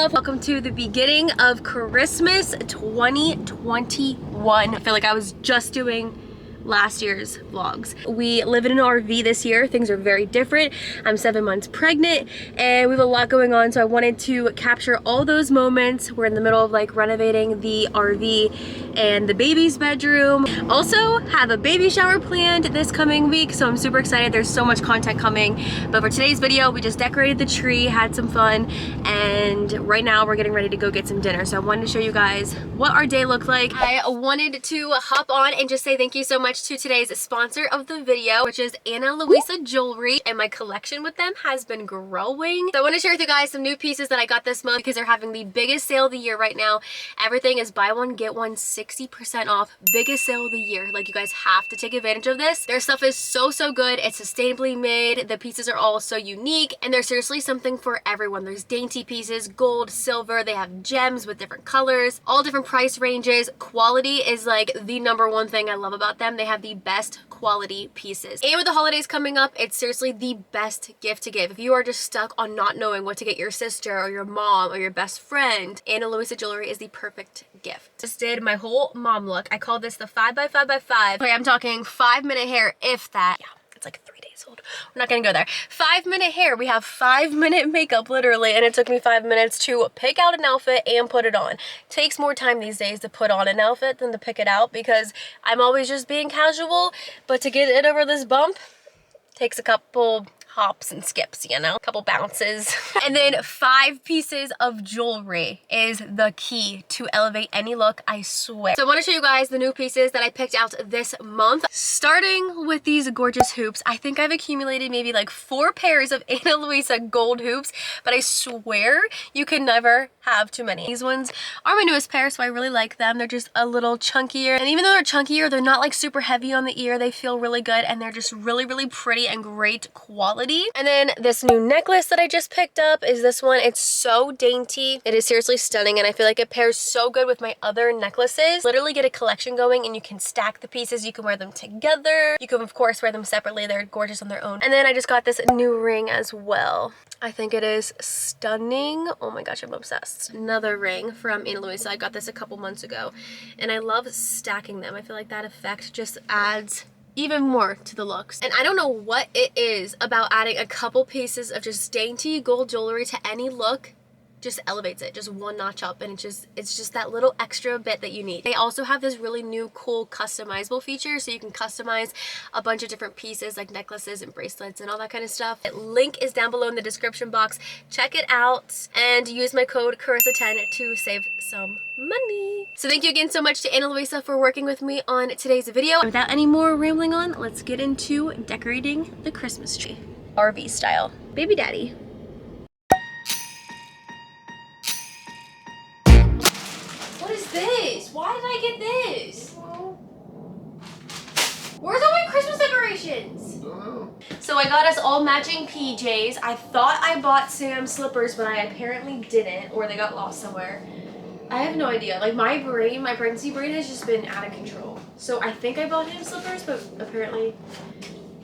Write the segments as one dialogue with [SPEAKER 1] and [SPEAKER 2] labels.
[SPEAKER 1] yourself. Welcome to the beginning of Christmas 2021. I feel like I was just doing last year's vlogs. We live in an RV this year. Things are very different. I'm 7 months pregnant and we have a lot going on, so I wanted to capture all those moments. We're in the middle of like renovating the RV and the baby's bedroom. Also have a baby shower planned this coming week, so I'm super excited. There's so much content coming. But for today's video, we just decorated the tree, had some fun, and right now we're getting ready to go get some dinner. So I wanted to show you guys what our day looked like. I wanted to hop on and just say thank you so much to today's sponsor of the video, which is Ana Luisa Jewelry, and my collection with them has been growing. So I want to share with you guys some new pieces that I got this month because they're having the biggest sale of the year right now. Everything is buy one get one 60% off. Biggest sale of the year. Like, you guys have to take advantage of this. Their stuff is so good. It's sustainably made. The pieces are all so unique, and there's seriously something for everyone. There's dainty pieces, gold, silver. They have gems with different colors, all different price ranges. Quality is like the #1 thing I love about them. They have the best quality pieces. And with the holidays coming up, it's seriously the best gift to give. If you are just stuck on not knowing what to get your sister or your mom or your best friend, Ana Luisa Jewelry is the perfect gift. Just did my whole mom look. I call this the 5x5x5. Okay, I'm talking 5-minute hair, if that. Yeah, it's like 3 days old. We're not gonna go there. 5-minute hair. We have 5-minute makeup, literally, and it took me 5 minutes to pick out an outfit and put it on. Takes more time these days to put on an outfit than to pick it out because I'm always just being casual, but to get it over this bump takes a couple hops and skips, you know, a couple bounces. And then 5 pieces of jewelry is the key to elevate any look, I swear. So I want to show you guys the new pieces that I picked out this month, starting with these gorgeous hoops. I think I've accumulated maybe like 4 pairs of Ana Luisa gold hoops, but I swear you can never have too many. These ones are my newest pair, so I really like them. They're just a little chunkier, and even though they're chunkier, they're not like super heavy on the ear. They feel really good, and they're just really pretty and great quality. And then this new necklace that I just picked up is this one. It's so dainty. It is seriously stunning, and I feel like it pairs so good with my other necklaces. Literally get a collection going, and you can stack the pieces. You can wear them together. You can, of course, wear them separately. They're gorgeous on their own. And then I just got this new ring as well. I think it is stunning. Oh my gosh, I'm obsessed. Another ring from Ana Luisa. I got this a couple months ago, and I love stacking them. I feel like that effect just adds even more to the looks. And I don't know what it is about adding a couple pieces of just dainty gold jewelry to any look. Just elevates it just one notch up, and it's just that little extra bit that you need. They also have this really new cool customizable feature, so you can customize a bunch of different pieces like necklaces and bracelets and all that kind of stuff. The link is down below in the description box. Check it out and use my code Carissa10 to save some money. So thank you again so much to Ana Luisa for working with me on today's video. And without any more rambling on, let's get into decorating the Christmas tree, RV style. Baby daddy. What is this? Why did I get this? Where's all my Christmas decorations? So I got us all matching PJs. I thought I bought Sam slippers, but I apparently didn't, or they got lost somewhere. I have no idea. Like, my pregnancy brain has just been out of control. So I think I bought him slippers, but apparently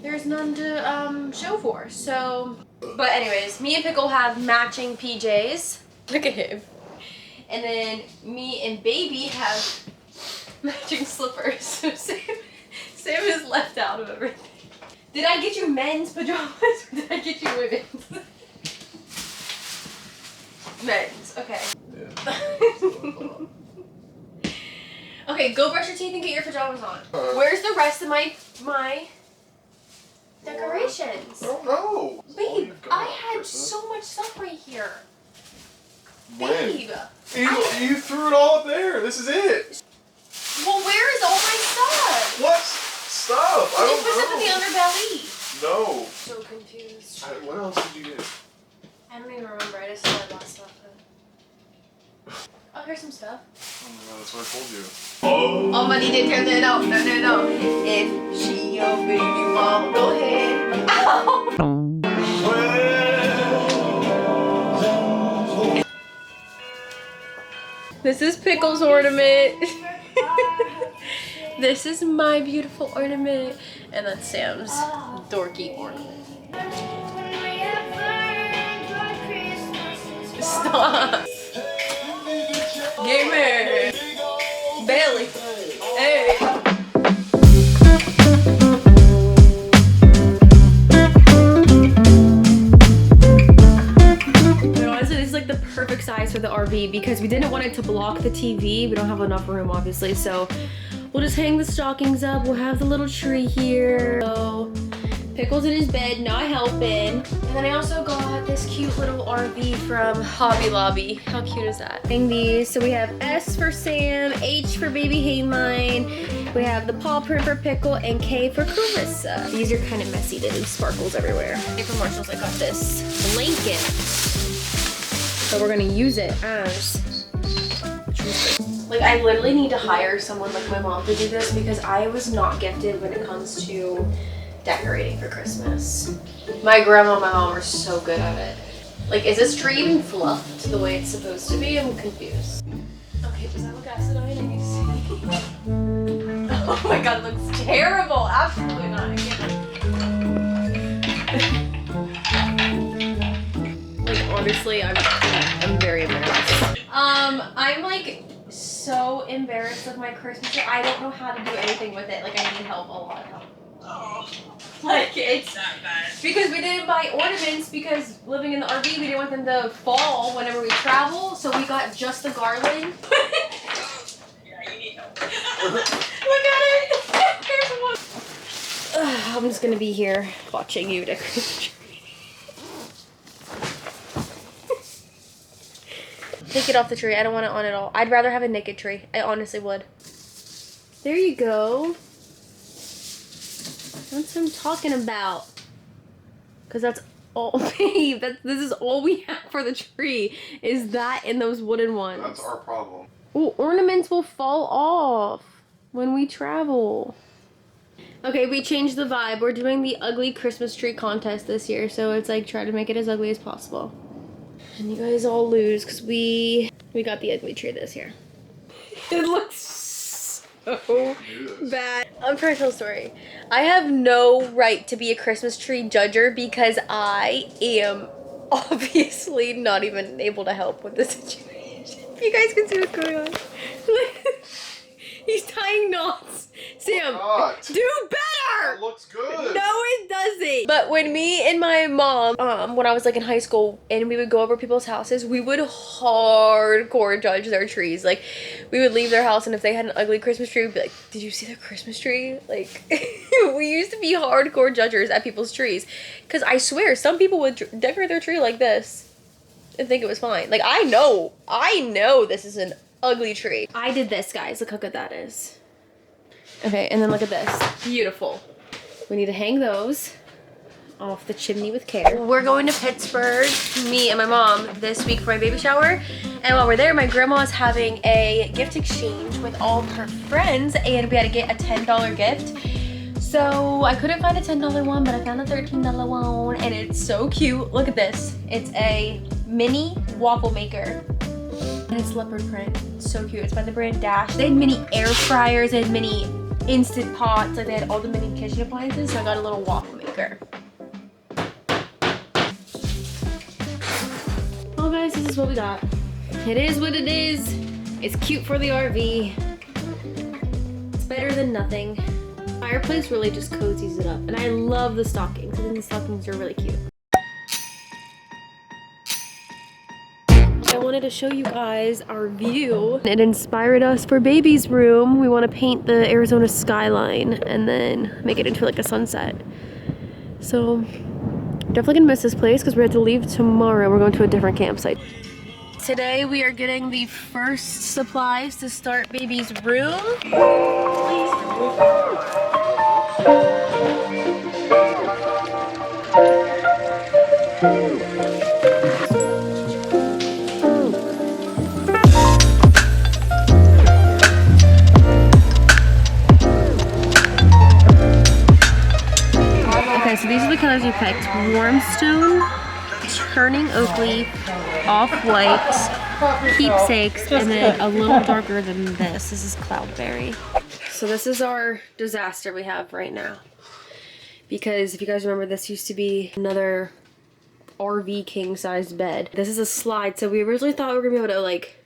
[SPEAKER 1] there's none to show for. So, but anyways, me and Pickle have matching PJs. Look at him. And then me and Baby have matching slippers. So Sam is left out of everything. Did I get you men's pajamas or did I get you women's? Men's, okay. Yeah. Okay, go brush your teeth and get your pajamas on. Where's the rest of my decorations?
[SPEAKER 2] I don't know.
[SPEAKER 1] Babe, I had so much stuff right here.
[SPEAKER 2] When?
[SPEAKER 1] Babe,
[SPEAKER 2] you threw it all up there. This is it.
[SPEAKER 1] well, where is all my stuff?
[SPEAKER 2] What stuff? I
[SPEAKER 1] Did you
[SPEAKER 2] don't
[SPEAKER 1] put stuff in the
[SPEAKER 2] know.
[SPEAKER 1] underbelly?
[SPEAKER 2] No.
[SPEAKER 1] So confused.
[SPEAKER 2] What else did you get?
[SPEAKER 1] I don't even remember. I just said lost stuff. Oh, here's some stuff.
[SPEAKER 2] Oh my god, that's what I told you.
[SPEAKER 1] Oh, money didn't turn that out. No. If she your baby mom, go ahead. Ow! This is Pickle's ornament. This is my beautiful ornament. And that's Sam's dorky ornament. Stop. Gamer. Bailey. Hey. But honestly, this is like the perfect size for the RV because we didn't want it to block the TV. We don't have enough room, obviously, so we'll just hang the stockings up. We'll have the little tree here. So, Pickle's in his bed, not helping. And then I also got this cute little RV from Hobby Lobby. How cute is that? Hang these. So we have S for Sam, H for baby Hayline. We have the paw print for Pickle, and K for Carissa. These are kind of messy. They leave sparkles everywhere. For Marshalls, I got this blanket. So we're gonna use it as like, I literally need to hire someone like my mom to do this because I was not gifted when it comes to decorating for Christmas. My grandma and my mom are so good at it. Like, is this tree even fluffed the way it's supposed to be? I'm confused. Okay, does that look acidine? Oh my god, it looks terrible. Absolutely not. I can't. Like, honestly, I'm very embarrassed. I'm like so embarrassed of my Christmas tree. I don't know how to do anything with it. Like, I need help, a lot of help. Oh. Like, it's that bad. Because we didn't buy ornaments because living in the RV, we didn't want them to fall whenever we travel. So we got just the garland. Yeah, you need help. Look at it. Here's one. I'm just gonna be here watching you decorate the tree. Take it off the tree. I don't want it on at all. I'd rather have a naked tree. I honestly would. There you go. That's what I'm talking about. Because that's all, babe. This is all we have for the tree. Is that and those wooden ones.
[SPEAKER 2] That's our problem.
[SPEAKER 1] Oh, ornaments will fall off when we travel. Okay, we changed the vibe. We're doing the ugly Christmas tree contest this year. So it's like, try to make it as ugly as possible. And you guys all lose because we got the ugly tree this year. It looks so bad. I'm trying to tell a story. I have no right to be a Christmas tree judger because I am obviously not even able to help with the situation. You guys can see what's going on. He's tying knots. Sam, do better!
[SPEAKER 2] That looks good.
[SPEAKER 1] No, it doesn't. But when me and my mom, when I was like in high school and we would go over people's houses, we would hardcore judge their trees. Like, we would leave their house and if they had an ugly Christmas tree, we'd be like, did you see their Christmas tree? Like, we used to be hardcore judgers at people's trees. Because I swear, some people would decorate their tree like this and think it was fine. Like, I know this is an ugly tree. I did this, guys. Look how good that is. Okay, and then look at this. Beautiful. We need to hang those off the chimney with care. We're going to Pittsburgh, me and my mom, this week for my baby shower. And while we're there, my grandma's having a gift exchange with all of her friends, and we had to get a $10 gift. So I couldn't find a $10 one, but I found a $13 one, and it's so cute. Look at this. It's a mini waffle maker. And it's leopard print. It's so cute. It's by the brand Dash. They had mini air fryers, they had mini instant pots, like they had all the mini kitchen appliances, so I got a little waffle maker. Well guys, this is what we got. It is what it is. It's cute for the RV. It's better than nothing. Fireplace really just cozies it up. And I love the stockings. I think the stockings are really cute. I wanted to show you guys our view. It inspired us for baby's room. We want to paint the Arizona skyline and then make it into like a sunset. So definitely gonna miss this place because we have to leave tomorrow. We're going to a different campsite. Today we are getting the first supplies to start baby's room. Okay, so these are the colors we picked. Warmstone, Turning Oak Leaf, Off-White, Keepsakes, and then a little darker than this. This is Cloudberry. So this is our disaster we have right now. Because if you guys remember, this used to be another RV king-sized bed. This is a slide, so we originally thought we were gonna be able to like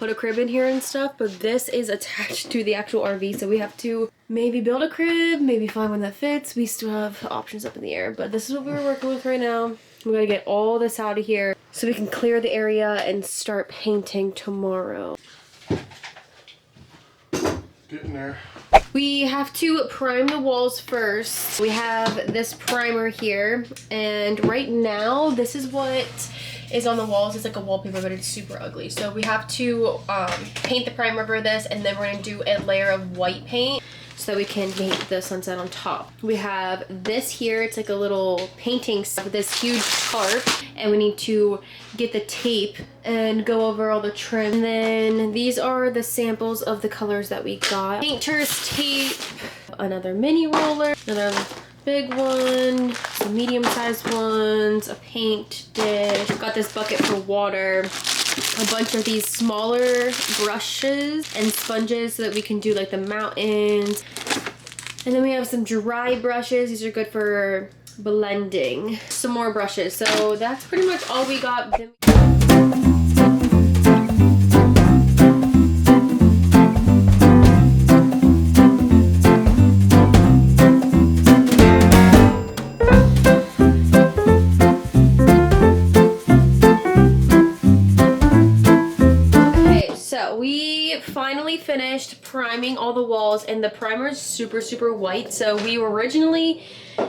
[SPEAKER 1] put a crib in here and stuff, but this is attached to the actual RV, so we have to maybe build a crib, maybe find one that fits. We still have options up in the air, but this is what we're working with right now. We gotta get all this out of here so we can clear the area and start painting tomorrow.
[SPEAKER 2] Getting there.
[SPEAKER 1] We have to prime the walls first. We have this primer here, and right now this is what is on the walls. It's like a wallpaper, but it's super ugly. So we have to paint the primer over this, and then we're gonna do a layer of white paint so we can paint the sunset on top. We have this here. It's like a little painting set with this huge tarp, and we need to get the tape and go over all the trim. And then these are the samples of the colors that we got. Painter's tape, another mini roller, another big one, some medium-sized ones, a paint dish. Got this bucket for water, a bunch of these smaller brushes and sponges so that we can do like the mountains. And then we have some dry brushes. These are good for blending. Some more brushes. So that's pretty much all we got. Finally finished priming all the walls, and the primer is super white. So we originally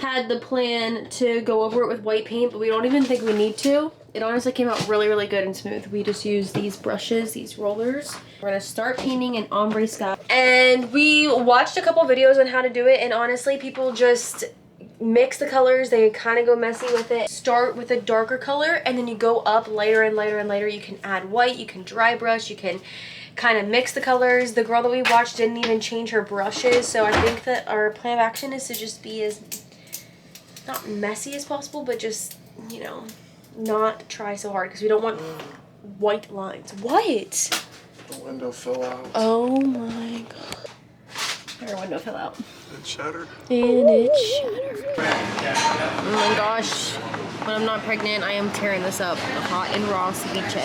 [SPEAKER 1] had the plan to go over it with white paint, but we don't even think we need to. It honestly came out really good and smooth. We just used these brushes, these rollers. We're gonna start painting in ombre sky. And we watched a couple videos on how to do it, and honestly people just mix the colors. They kind of go messy with it. Start with a darker color, and then you go up lighter and lighter and lighter. You can add white, you can dry brush, you can kind of mix the colors. The girl that we watched didn't even change her brushes, so I think that our plan of action is to just be as not messy as possible, but just, you know, not try so hard because we don't want white lines. What?
[SPEAKER 2] The window fell out.
[SPEAKER 1] Oh my god. Our window fell out.
[SPEAKER 2] It shattered.
[SPEAKER 1] And it shattered. Oh my gosh. When I'm not pregnant, I am tearing this up. Hot and raw ceviche.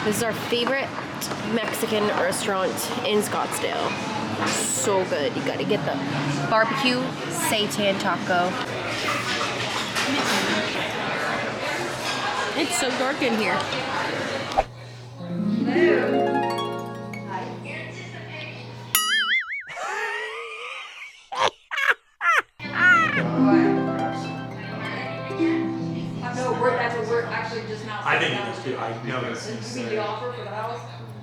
[SPEAKER 1] This is our favorite Mexican restaurant in Scottsdale. So good. You gotta get the barbecue seitan taco. It's so dark in here.
[SPEAKER 3] I think it is too. I know it's
[SPEAKER 4] The offer for the house?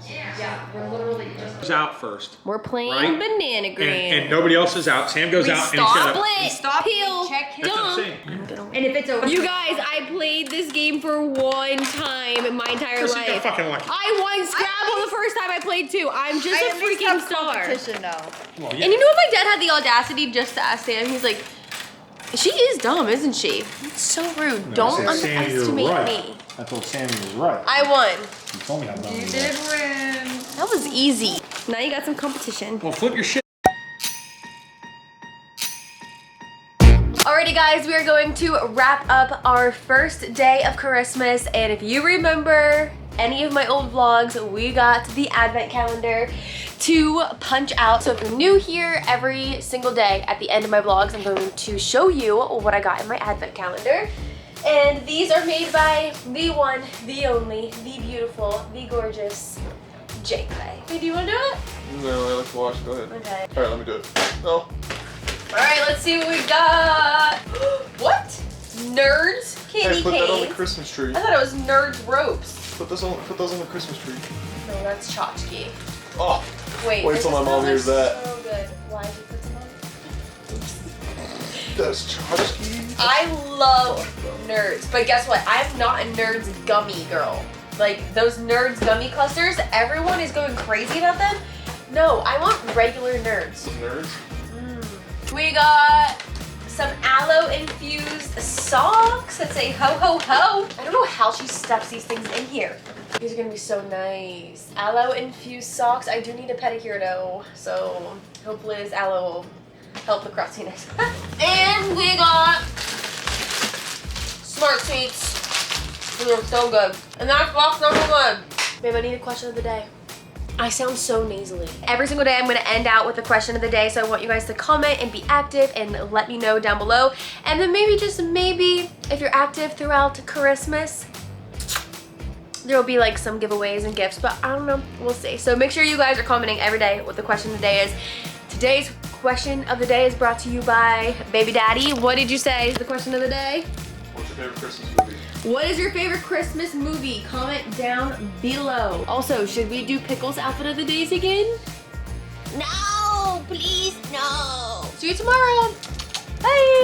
[SPEAKER 4] Yeah, we're literally just
[SPEAKER 3] out first.
[SPEAKER 1] We're playing
[SPEAKER 3] Right?
[SPEAKER 1] Banana Grand.
[SPEAKER 3] And nobody else is out. Sam goes out and he's got a...
[SPEAKER 1] Stop, peel,
[SPEAKER 4] check his-
[SPEAKER 3] That's what I'm
[SPEAKER 1] dump.
[SPEAKER 3] saying.
[SPEAKER 4] and if it's a
[SPEAKER 1] You guys, I played this game for one time in my entire
[SPEAKER 3] Because you got
[SPEAKER 1] life.
[SPEAKER 3] fucking lucky.
[SPEAKER 1] I won Scrabble the first time I played too. I'm just a freaking star.
[SPEAKER 4] competition though.
[SPEAKER 3] Well,
[SPEAKER 1] And you know what? My dad had the audacity just to ask Sam. He's like, she is dumb, isn't she? It's so rude. Don't underestimate me.
[SPEAKER 3] I told Sam he was right.
[SPEAKER 1] I won.
[SPEAKER 3] You told me how dumb
[SPEAKER 4] You
[SPEAKER 3] you
[SPEAKER 4] did
[SPEAKER 3] were.
[SPEAKER 4] win.
[SPEAKER 1] That was easy. Now you got some competition.
[SPEAKER 3] Well, flip your shit.
[SPEAKER 1] Alrighty guys, we are going to wrap up our first day of Christmas, and if you remember any of my old vlogs, we got the advent calendar to punch out. So if you're new here, every single day at the end of my vlogs, I'm going to show you what I got in my advent calendar. And these are made by the one, the only, the beautiful, the gorgeous Jake Clay. Hey, do you want to do it?
[SPEAKER 2] No, I like to watch. Go ahead.
[SPEAKER 1] Okay.
[SPEAKER 2] All right, let me do it. No.
[SPEAKER 1] Alright, let's see what we got. What? Nerds candy
[SPEAKER 2] Hey, put that on the
[SPEAKER 1] canes.
[SPEAKER 2] Christmas tree.
[SPEAKER 1] I thought it was Nerds ropes.
[SPEAKER 2] Put those on the Christmas tree.
[SPEAKER 1] No, that's tchotchke.
[SPEAKER 2] Oh.
[SPEAKER 1] Wait
[SPEAKER 2] Wait till my
[SPEAKER 1] this
[SPEAKER 2] mom
[SPEAKER 1] smells
[SPEAKER 2] hears that.
[SPEAKER 1] So good. Why did you put some on?
[SPEAKER 2] That's tchotchke.
[SPEAKER 1] I love Nerds, but guess what? I'm not a Nerds gummy girl. Like those Nerds gummy clusters, everyone is going crazy about them. No, I want regular Nerds.
[SPEAKER 2] Nerds.
[SPEAKER 1] We got some aloe infused socks that say ho ho ho. I don't know how she stuffs these things in here. These are gonna be so nice. Aloe infused socks. I do need a pedicure though, so hopefully this aloe will help the crustiness. And we got Smart Sweets. These are so good. And that's box number one. Babe, I need a question of the day. I sound so nasally. Every single day I'm gonna end out with a question of the day, so I want you guys to comment and be active and let me know down below. And then maybe, just maybe, if you're active throughout Christmas, there will be like some giveaways and gifts, but I don't know, we'll see. So make sure you guys are commenting every day what the question of the day is. Today's question of the day is brought to you by Baby Daddy. What did you say is the question of the day?
[SPEAKER 2] What's your favorite Christmas movie?
[SPEAKER 1] What is your favorite Christmas movie? Comment down below. Also, should we do Pickles outfit of the days again? No, please no. See you tomorrow. Bye.